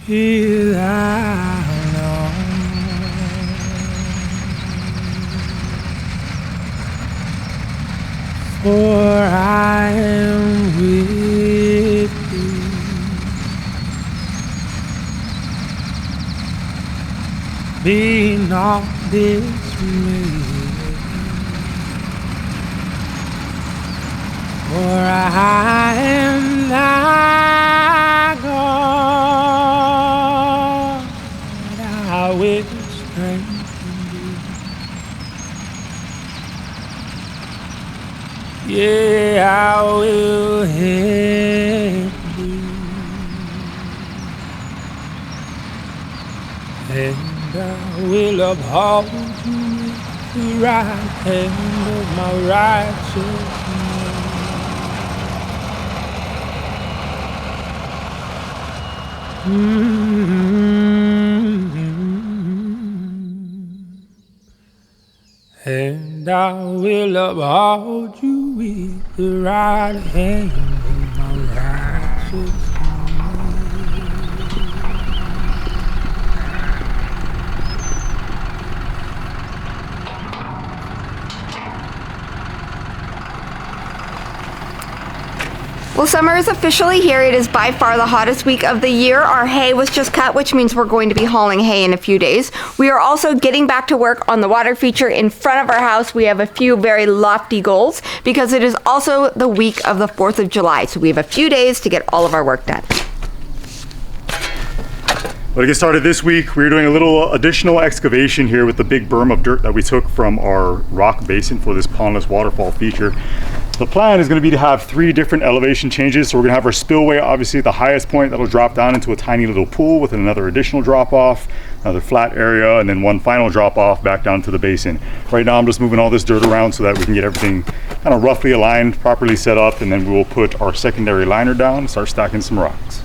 without all. For I am with thee. Be not dismayed, for I am thy God. I will strengthen thee. Yeah, I will help thee. And I will uphold you with the right hand of my righteousness. And I will uphold you with the right hand of my righteousness. Well, summer is officially here. It is by far the hottest week of the year. Our hay was just cut, which means we're going to be hauling hay in a few days. We are also getting back to work on the water feature in front of our house. We have a few very lofty goals because it is also the week of the 4th of July. So we have a few days to get all of our work done. Well, to get started this week, we're doing a little additional excavation here with the big berm of dirt that we took from our rock basin for this pondless waterfall feature. The plan is going to be to have 3 different elevation changes. So we're going to have our spillway obviously at the highest point that'll drop down into a tiny little pool with another additional drop off, another flat area, and then one final drop off back down to the basin. Right now I'm just moving all this dirt around so that we can get everything kind of roughly aligned, properly set up, and then we will put our secondary liner down and start stacking some rocks.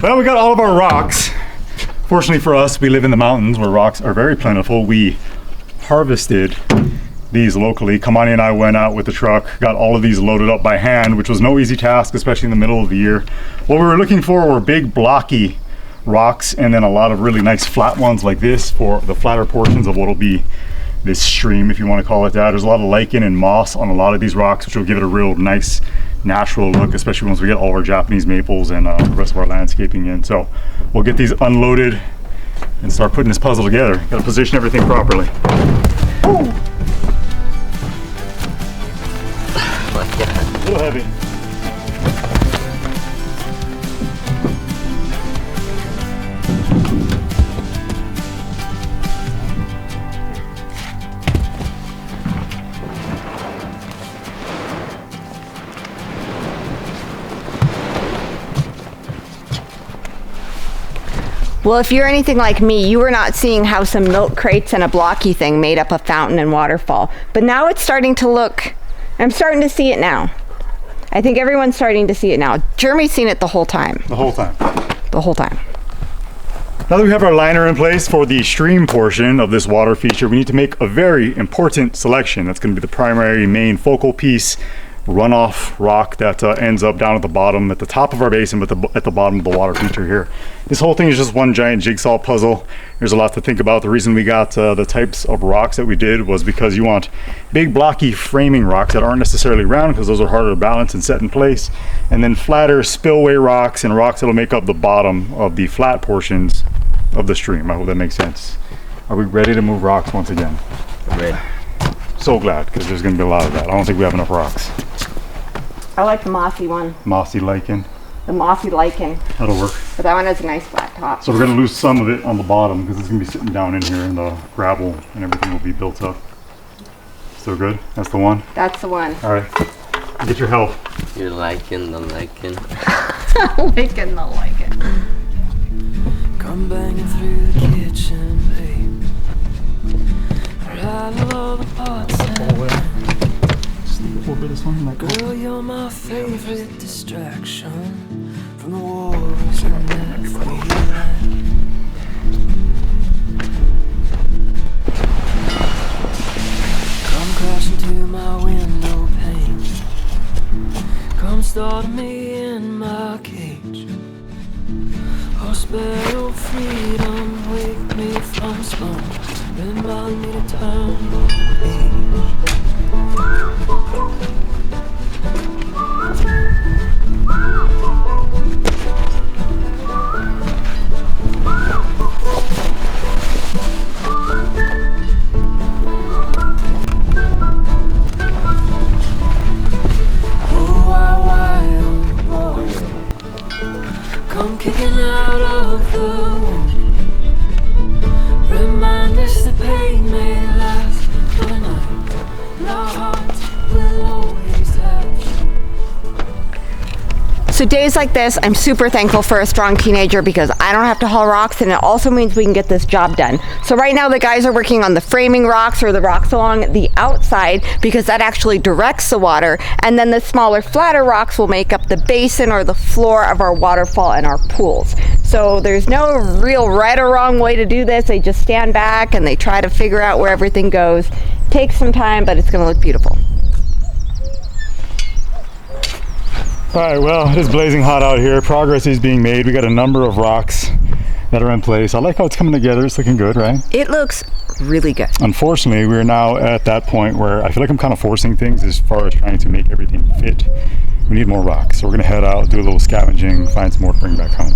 Well, we got all of our rocks. Fortunately for us, we live in the mountains where rocks are very plentiful. We harvested these locally. Kamani and I went out with the truck, got all of these loaded up by hand, which was no easy task, especially in the middle of the year. What we were looking for were big blocky rocks and then a lot of really nice flat ones like this for the flatter portions of what will be this stream, if you want to call it that. There's a lot of lichen and moss on a lot of these rocks, which will give it a real nice natural look, especially once we get all of our Japanese maples and the rest of our landscaping in. So we'll get these unloaded and start putting this puzzle together. Got to position everything properly. Woo! A little heavy. Well, if you're anything like me, you were not seeing how some milk crates and a blocky thing made up a fountain and waterfall. But now it's starting to look, I'm starting to see it now. I think everyone's starting to see it now. Jeremy's seen it the whole time. The whole time. The whole time. Now that we have our liner in place for the stream portion of this water feature, we need to make a very important selection. That's going to be the primary main focal piece, runoff rock that ends up down at the bottom, at the top of our basin, but at the bottom of the water feature here. This whole thing is just one giant jigsaw puzzle. There's a lot to think about. The reason we got the types of rocks that we did was because you want big blocky framing rocks that aren't necessarily round, because those are harder to balance and set in place, and then flatter spillway rocks and rocks that'll make up the bottom of the flat portions of the stream. I hope that makes sense. Are we ready to move rocks once again? Ready. So glad, because there's going to be a lot of that. I don't think we have enough rocks. I like the mossy one. Mossy lichen. The mossy lichen. That'll work. But that one has a nice flat top. So we're going to lose some of it on the bottom because it's going to be sitting down in here and the gravel and everything will be built up. Still good? That's the one? That's the one. All right. Get your help. You're liking the lichen. Liking the lichen. Come banging through the kitchen, babe. Rattle all the pots and girl, you're my favorite distraction from the wars and everything. Come crashing my window pane. Come start me in my cage. Oh, spare your freedom, wake me from slumber, remind me to turn the page. Come kicking out of the womb. Remind us the pain may last for the night. And our hearts will always have. So days like this, I'm super thankful for a strong teenager because I don't have to haul rocks, and it also means we can get this job done. So right now the guys are working on the framing rocks, or the rocks along the outside, because that actually directs the water, and then the smaller, flatter rocks will make up the basin or the floor of our waterfall and our pools. So there's no real right or wrong way to do this. They just stand back and they try to figure out where everything goes. Takes some time, but it's going to look beautiful. All right, well, it is blazing hot out here. Progress is being made. We got a number of rocks that are in place. I like how it's coming together. It's looking good, right? It looks really good. Unfortunately, we're now at that point where I feel like I'm kind of forcing things as far as trying to make everything fit. We need more rocks. So we're gonna head out, do a little scavenging, find some more to bring back home.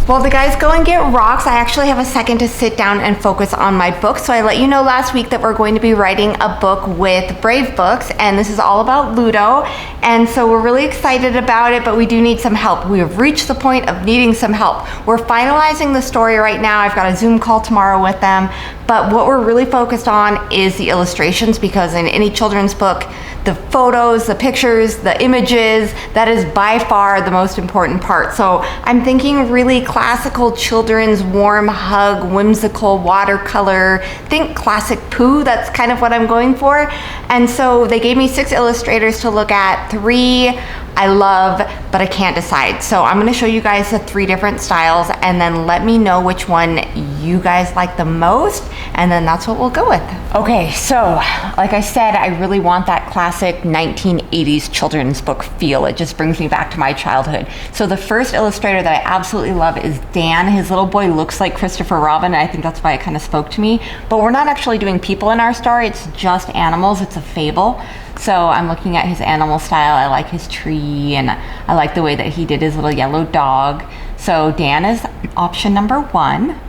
While the guys go and get rocks, I actually have a second to sit down and focus on my book. So I let you know last week that we're going to be writing a book with Brave Books, and this is all about Ludo. And so we're really excited about it, but we do need some help. We have reached the point of needing some help. We're finalizing the story right now. I've got a Zoom call tomorrow with them. But what we're really focused on is the illustrations, because in any children's book, the photos, the pictures, the images, that is by far the most important part. So I'm thinking really classical children's warm hug, whimsical watercolor, think classic Pooh, that's kind of what I'm going for. And so they gave me 6 illustrators to look at. 3 I love, but I can't decide. So I'm gonna show you guys the 3 different styles, and then let me know which one you guys like the most, and then that's what we'll go with. Okay, so like I said, I really want that classic 1980s children's book feel. It just brings me back to my childhood. So the first illustrator that I absolutely love is Dan. His little boy looks like Christopher Robin, and I think that's why it kind of spoke to me. But we're not actually doing people in our story, it's just animals, it's a fable. So I'm looking at his animal style. I like his tree, and I like the way that he did his little yellow dog. So Dan is option number 1.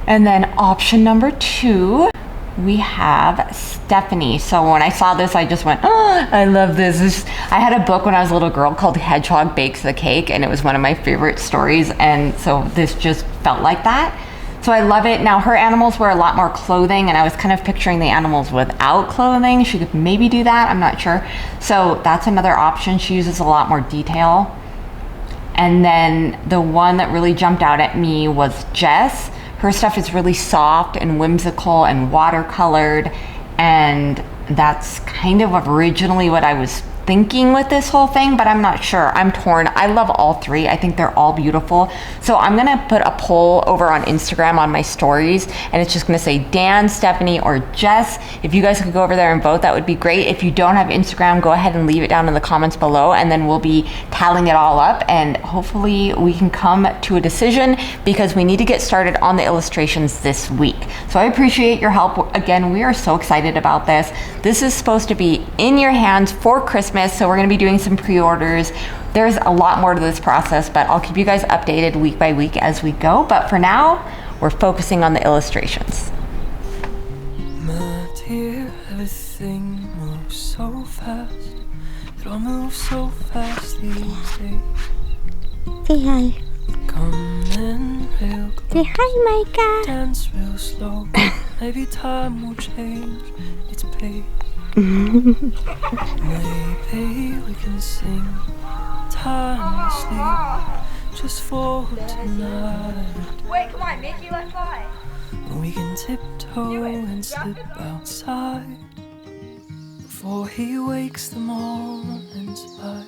And then option number 2, we have Stephanie. So when I saw this, I just went, oh, I love this. I had a book when I was a little girl called Hedgehog Bakes the Cake, and it was one of my favorite stories. And so this just felt like that. So I love it. Now her animals wear a lot more clothing, and I was kind of picturing the animals without clothing. She could maybe do that, I'm not sure. So that's another option. She uses a lot more detail. And then the one that really jumped out at me was Jess. Her stuff is really soft and whimsical and watercolored, and that's kind of originally what I was thinking with this whole thing, but I'm not sure. I'm torn. I love all 3. I think they're all beautiful. So I'm gonna put a poll over on Instagram on my stories, and it's just gonna say Dan, Stephanie, or Jess. If you guys could go over there and vote, that would be great. If you don't have Instagram, go ahead and leave it down in the comments below, and then we'll be tallying it all up, and hopefully we can come to a decision, because we need to get started on the illustrations this week. So I appreciate your help. Again, we are so excited about this. This is supposed to be in your hands for Christmas, so we're going to be doing some pre-orders. There's a lot more to this process, but I'll keep you guys updated week by week as we go. But for now, we're focusing on the illustrations. My dear, everything moves so fast. It all moves so fast these days. Say hi. Come in real Say close. hi, Micah. Dance real slow. Maybe time will change its pace. Maybe we can sing timelessly just for tonight. Wait, come on, Mickey, let's fly. We can tiptoe and slip outside before he wakes them all inside.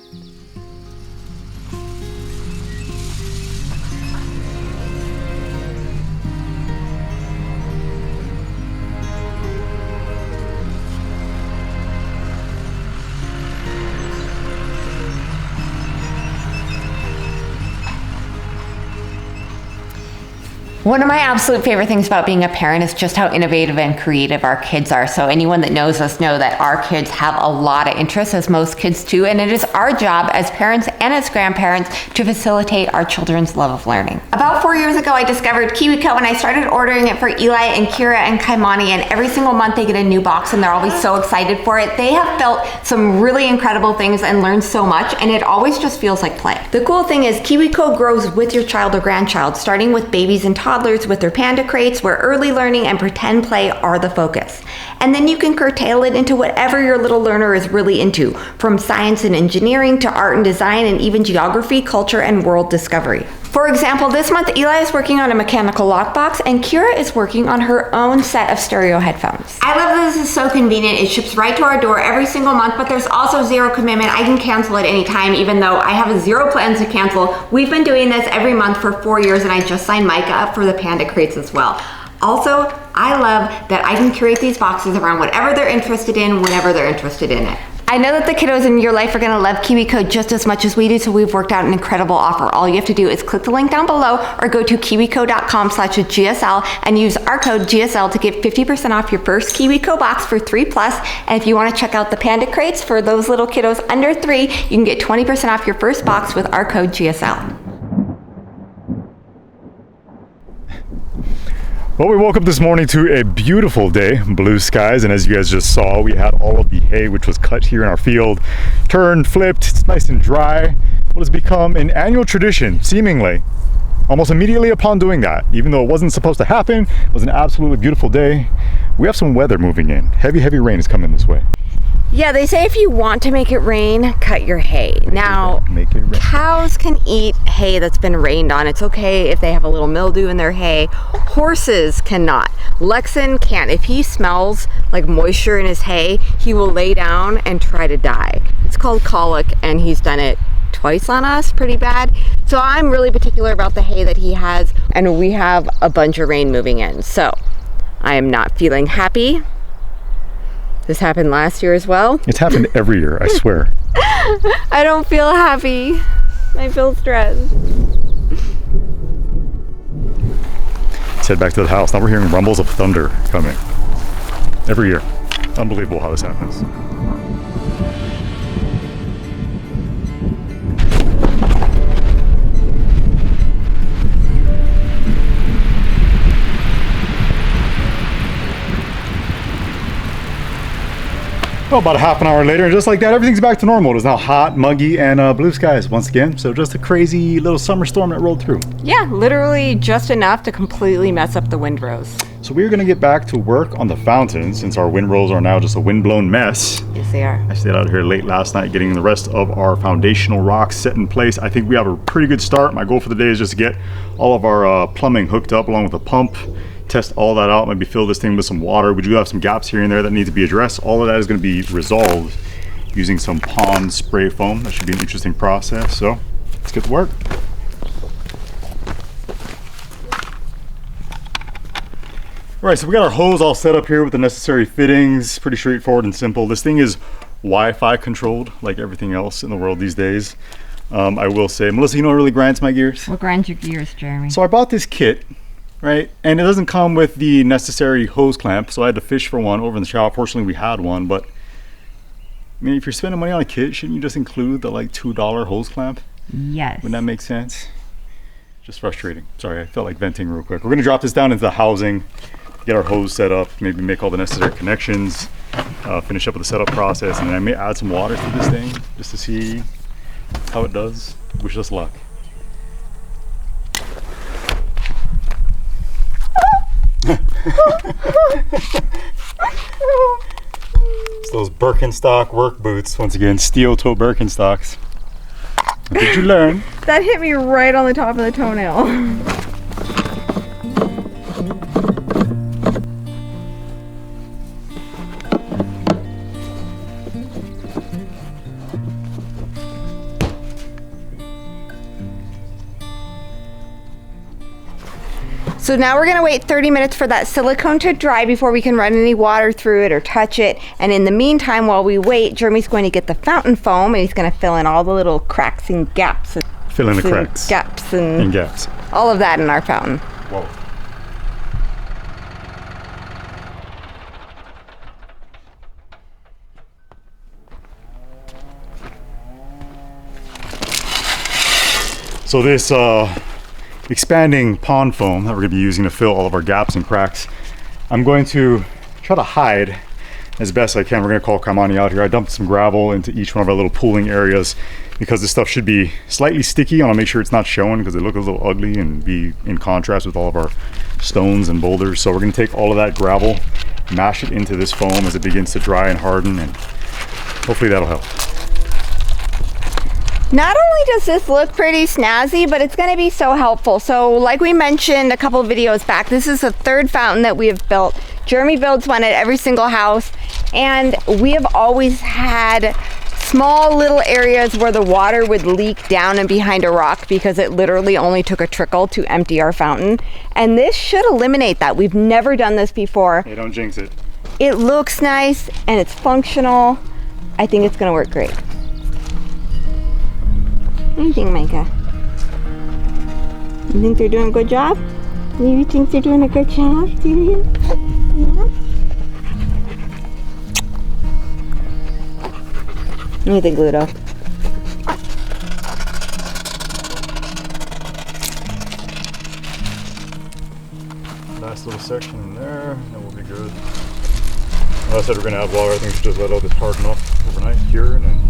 One of my absolute favorite things about being a parent is just how innovative and creative our kids are. So anyone that knows us know that our kids have a lot of interests, as most kids do, and it is our job as parents and as grandparents to facilitate our children's love of learning. About 4 years ago, I discovered KiwiCo and I started ordering it for Eli and Kira and Kaimani, and every single month they get a new box and they're always so excited for it. They have felt some really incredible things and learned so much, and it always just feels like play. The cool thing is KiwiCo grows with your child or grandchild, starting with babies and toddlers with their panda crates, where early learning and pretend play are the focus. And then you can curtail it into whatever your little learner is really into, from science and engineering to art and design and even geography, culture, and world discovery. For example, this month Eli is working on a mechanical lockbox and Kira is working on her own set of stereo headphones. I love that this is so convenient. It ships right to our door every single month, but there's also zero commitment. I can cancel at any time, even though I have zero plans to cancel. We've been doing this every month for 4 years, and I just signed Micah up for the panda crates as well. Also, I love that I can curate these boxes around whatever they're interested in, whenever they're interested in it. I know that the kiddos in your life are gonna love KiwiCo just as much as we do, so we've worked out an incredible offer. All you have to do is click the link down below or go to kiwico.com/GSL and use our code GSL to get 50% off your first KiwiCo box for 3+. And if you wanna check out the panda crates for those little kiddos under 3, you can get 20% off your first box with our code GSL. Well, we woke up this morning to a beautiful day, blue skies, and as you guys just saw, we had all of the hay which was cut here in our field turned, flipped. It's nice and dry. What has become an annual tradition, seemingly, almost immediately upon doing that. Even though it wasn't supposed to happen, it was an absolutely beautiful day. We have some weather moving in. Heavy rain is coming this way. Yeah, they say if you want to make it rain, cut your hay. Now, cows can eat hay that's been rained on. It's okay if they have a little mildew in their hay. Horses cannot. Lexan can't. If he smells like moisture in his hay, he will lay down and try to die. It's called colic, and he's done it twice on us, pretty bad. So I'm really particular about the hay that he has, and we have a bunch of rain moving in. So I am not feeling happy. This happened last year as well. It's happened every year, I swear. I don't feel happy. I feel stressed. Let's head back to the house. Now we're hearing rumbles of thunder coming. Every year. Unbelievable how this happens. Well, about a half an hour later, and just like that, everything's back to normal. It is now hot, muggy, and blue skies once again. So just a crazy little summer storm that rolled through. Yeah, literally just enough to completely mess up the windrows. So we're gonna get back to work on the fountain since our windrows are now just a windblown mess. Yes, they are. I stayed out here late last night getting the rest of our foundational rocks set in place. I think we have a pretty good start. My goal for the day is just to get all of our plumbing hooked up along with a pump. Test all that out, maybe fill this thing with some water. We do have some gaps here and there that need to be addressed. All of that is going to be resolved using some pond spray foam. That should be an interesting process. So let's get to work. All right, so we got our hose all set up here with the necessary fittings. Pretty straightforward and simple. This thing is Wi-Fi controlled like everything else in the world these days. I will say, Melissa, you know what really grinds my gears? What grinds your gears, Jeremy? So I bought this kit, right? And it doesn't come with the necessary hose clamp, so I had to fish for one over in the shop. Fortunately, we had one, but I mean, if you're spending money on a kit, shouldn't you just include the like $2 hose clamp? Yes. Wouldn't that make sense? Just frustrating. Sorry, I felt like venting real quick. We're gonna drop this down into the housing, get our hose set up, maybe make all the necessary connections, finish up with the setup process, and then I may add some water to this thing just to see how it does. Wish us luck. It's those Birkenstock work boots. Once again, steel toe Birkenstocks. What did you learn? That hit me right on the top of the toenail. So now we're gonna wait 30 minutes for that silicone to dry before we can run any water through it or touch it. And in the meantime, while we wait, Jeremy's going to get the fountain foam and he's gonna fill in all the little cracks and gaps. Fill in the cracks. Gaps and gaps. all of that in our fountain. Whoa. So this expanding pond foam that we're gonna be using to fill all of our gaps and cracks, I'm going to try to hide as best I can. We're gonna call Kamani out here. I dumped some gravel into each one of our little pooling areas because this stuff should be slightly sticky. I wanna make sure it's not showing because they look a little ugly and be in contrast with all of our stones and boulders. So we're gonna take all of that gravel, mash it into this foam as it begins to dry and harden, and hopefully that'll help. Not only does this look pretty snazzy, but it's going to be so helpful. So like we mentioned a couple of videos back, this is the third fountain that we have built. Jeremy builds one at every single house, and we have always had small little areas where the water would leak down and behind a rock because it literally only took a trickle to empty our fountain. And this should eliminate that. We've never done this before. Hey, don't jinx it. It looks nice and it's functional. I think it's going to work great. What do you think, Micah? You think they're doing a good job? You think they're doing a good job, do you? Yeah. What do you think, Ludo? Nice little section in there, and we'll be good. Like I said, we're gonna have water. I think we should just let all this harden up overnight, cure, and then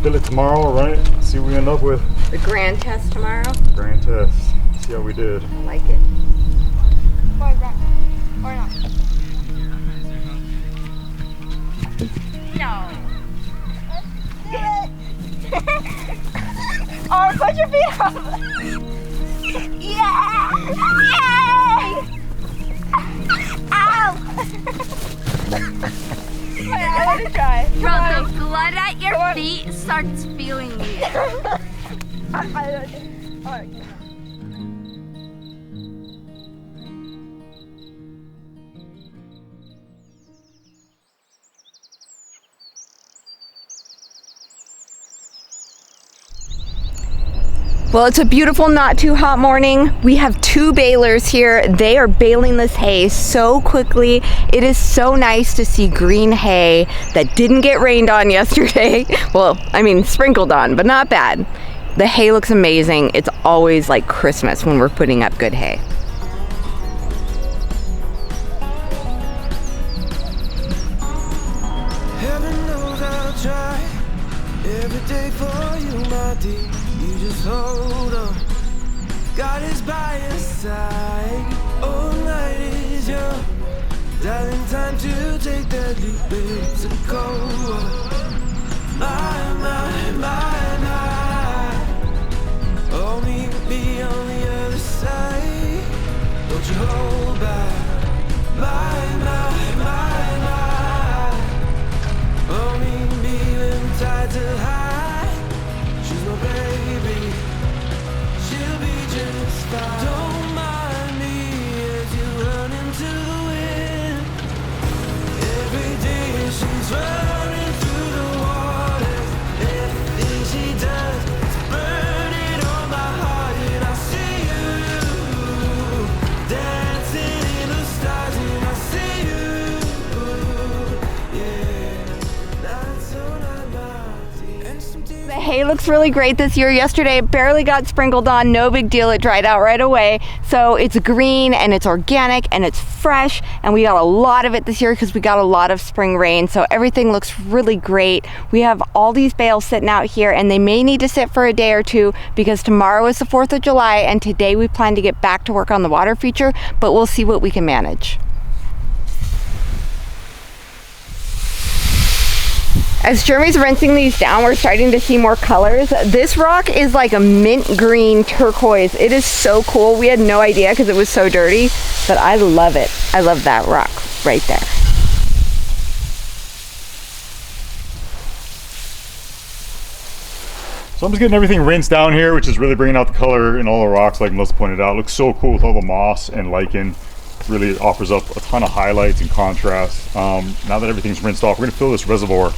fill it tomorrow, run it, see what we end up with. The grand test tomorrow? Grand test. See how we did. I like it. Or not. No. Oh, put your feet up. Yeah! Yay! Ow! I want to try. Bro, the blood at your feet starts feeling weird. Well, it's a beautiful, not too hot morning. We have 2 balers here. They are baling this hay so quickly. It is so nice to see green hay that didn't get rained on yesterday. Well, I mean, sprinkled on, but not bad. The hay looks amazing. It's always like Christmas when we're putting up good hay. Heaven knows I'll try every day for you, my dear. You just hold on. God is by your side. All night is young. Darling, time to take that leap. It's a cold one. My, my, my, my. Oh, meet me on the other side. Don't you hold back. My, my, my, my. Oh, meet me when tides are high. She's my baby. She'll be just fine. Don't mind me as you run into the wind. Every day she's running through the water. Everything she does is burning on my heart. And I see you dancing in the stars. And I see you, yeah. Not so not naughty. And some tears. The hay looks really great this year. Yesterday it barely got sprinkled on, no big deal, it dried out right away. So it's green and it's organic and it's fresh, and we got a lot of it this year because we got a lot of spring rain. So everything looks really great. We have all these bales sitting out here, and they may need to sit for a day or two because tomorrow is the 4th of July and today we plan to get back to work on the water feature, but we'll see what we can manage. As Jeremy's rinsing these down, we're starting to see more colors. This rock is like a mint green turquoise. It is so cool. We had no idea because it was so dirty, but I love it. I love that rock right there. So I'm just getting everything rinsed down here, which is really bringing out the color in all the rocks, like Melissa pointed out. It looks so cool with all the moss and lichen. Really offers up a ton of highlights and contrast. Now that everything's rinsed off, we're gonna fill this reservoir,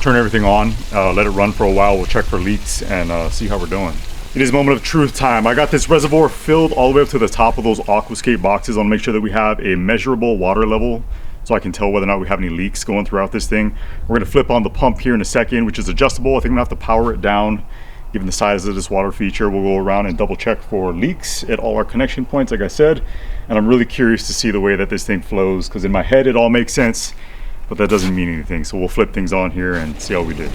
turn everything on, let it run for a while. We'll check for leaks and see how we're doing. It is moment of truth time. I got this reservoir filled all the way up to the top of those aquascape boxes. I want to make sure that we have a measurable water level so I can tell whether or not we have any leaks going throughout this thing. We're gonna flip on the pump here in a second, which is adjustable. I think I'm gonna have to power it down given the size of this water feature. We'll go around and double check for leaks at all our connection points, like I said. And I'm really curious to see the way that this thing flows, because in my head it all makes sense, but that doesn't mean anything. So we'll flip things on here and see how we did.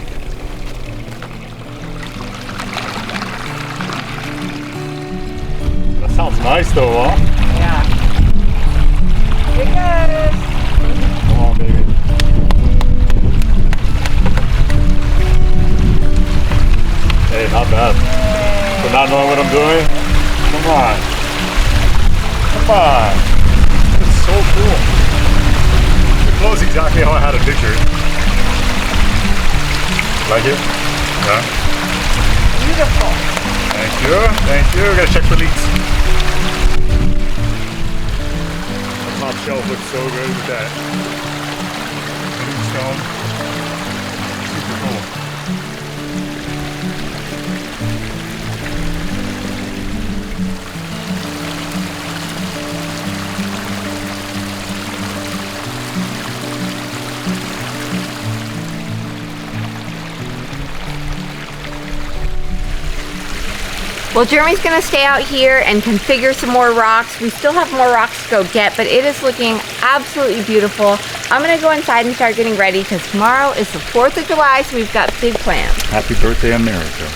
That sounds nice though, huh? Yeah. Here it goes. Come on, baby. Hey, not bad. For not knowing what I'm doing? Come on. Come on. It's so cool. It flows exactly how I had it pictured. Like it? Yeah. Beautiful. Thank you. Thank you. We gotta check for leaks. The top shelf looks so good with that green stone. Super cool. Well, Jeremy's gonna stay out here and configure some more rocks. We still have more rocks to go get, but it is looking absolutely beautiful. I'm gonna go inside and start getting ready because tomorrow is the 4th of July, so we've got big plans. Happy birthday, America.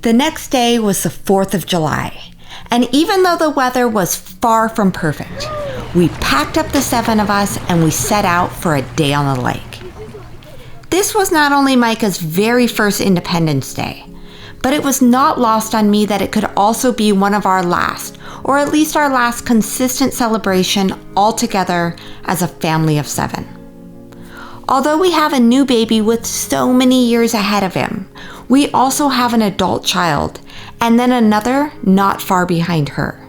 The next day was the 4th of July, and even though the weather was far from perfect, we packed up the 7 of us and we set out for a day on the lake. This was not only Micah's very first Independence Day, but it was not lost on me that it could also be one of our last, or at least our last consistent celebration all together as a family of 7. Although we have a new baby with so many years ahead of him, we also have an adult child, and then another not far behind her.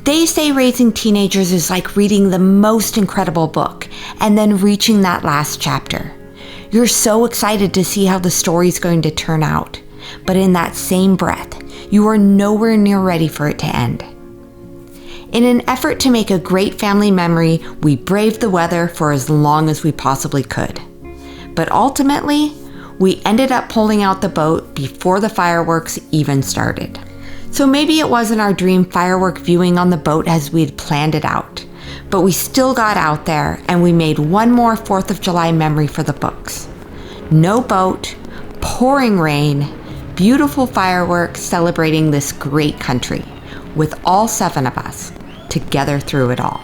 They say raising teenagers is like reading the most incredible book and then reaching that last chapter. You're so excited to see how the story's going to turn out, but in that same breath, you are nowhere near ready for it to end. In an effort to make a great family memory, we braved the weather for as long as we possibly could. But ultimately, we ended up pulling out the boat before the fireworks even started. So maybe it wasn't our dream firework viewing on the boat as we'd planned it out, but we still got out there and we made one more 4th of July memory for the books. No boat, pouring rain, beautiful fireworks celebrating this great country, with all 7 of us together through it all.